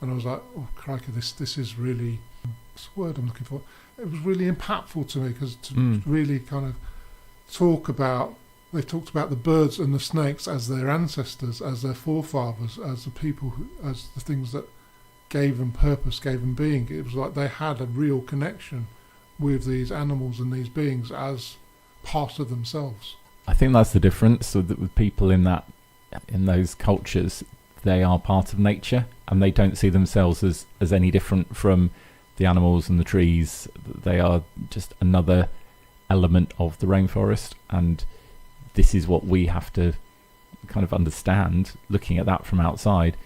And I was like, oh crikey, this is really, what's the word I'm looking for? It was really impactful to me, because to really kind of talk about, they talked about the birds and the snakes as their ancestors, as their forefathers, as the people, as the things that gave them purpose, gave them being. It was like they had a real connection with these animals and these beings as part of themselves. I think that's the difference. So that with people in those cultures, they are part of nature, and they don't see themselves as any different from the animals and the trees. They are just another element of the rainforest, and this is what we have to kind of understand, looking at that from outside,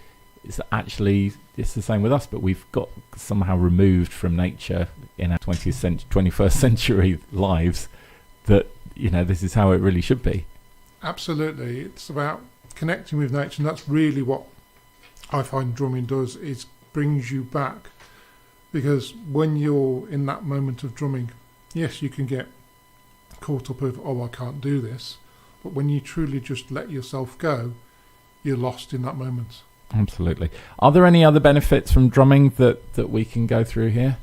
is that actually it's the same with us, but we've got somehow removed from nature in our 21st century lives, that, you know, this is how it really should be. Absolutely. It's about connecting with nature, and that's really what I find drumming does, is brings you back. Because when you're in that moment of drumming, yes, you can get caught up with, oh, I can't do this, but when you truly just let yourself go, you're lost in that moment. Absolutely. Are there any other benefits from drumming that we can go through here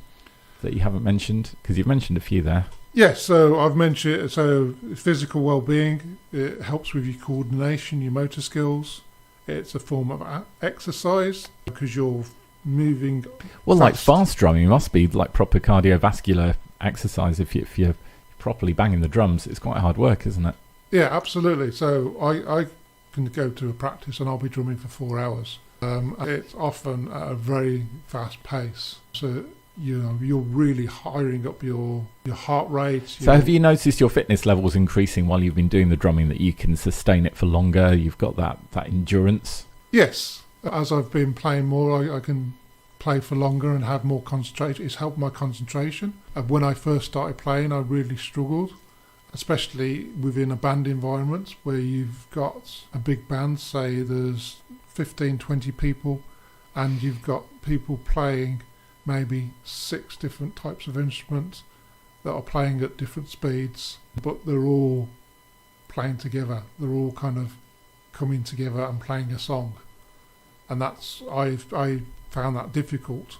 that you haven't mentioned? Because you've mentioned a few there. Yes, so I've mentioned, so physical well-being, it helps with your coordination, your motor skills. It's a form of exercise because you're moving. Well, fast. Like fast drumming must be like proper cardiovascular exercise. If you're properly banging the drums, it's quite hard work, isn't it? Yeah, absolutely. So I can go to a practice and I'll be drumming for 4 hours. It's often at a very fast pace. So, you know, you're really hiring up your heart rate. So have you noticed your fitness levels increasing while you've been doing the drumming, that you can sustain it for longer? You've got that endurance? Yes. As I've been playing more, I can play for longer and have more concentration. It's helped my concentration. When I first started playing, I really struggled, especially within a band environment where you've got a big band, say there's 15, 20 people, and you've got people playing maybe 6 different types of instruments that are playing at different speeds, but they're all playing together. They're all kind of coming together and playing a song. And that's, I found that difficult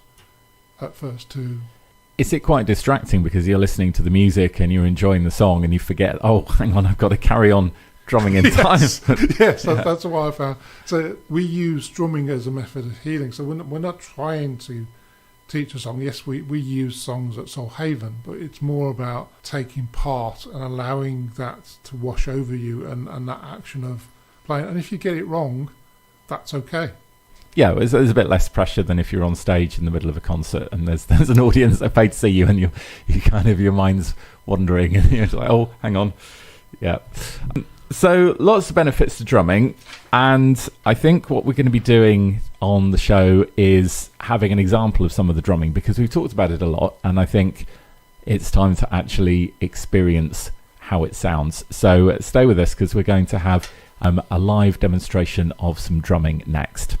at first too. Is it quite distracting because you're listening to the music and you're enjoying the song and you forget, oh, hang on, I've got to carry on drumming in time? Yes, that's what I found. So we use drumming as a method of healing. So we're not trying to teach a song. Yes, we use songs at Soul Haven, but it's more about taking part and allowing that to wash over you and that action of playing. And if you get it wrong, that's okay. Yeah, there's a bit less pressure than if you're on stage in the middle of a concert and there's an audience that paid to see you and you kind of, your mind's wandering and you're like, oh, hang on. Yeah. So lots of benefits to drumming, and I think what we're going to be doing on the show is having an example of some of the drumming, because we've talked about it a lot and I think it's time to actually experience how it sounds. So stay with us because we're going to have a live demonstration of some drumming next.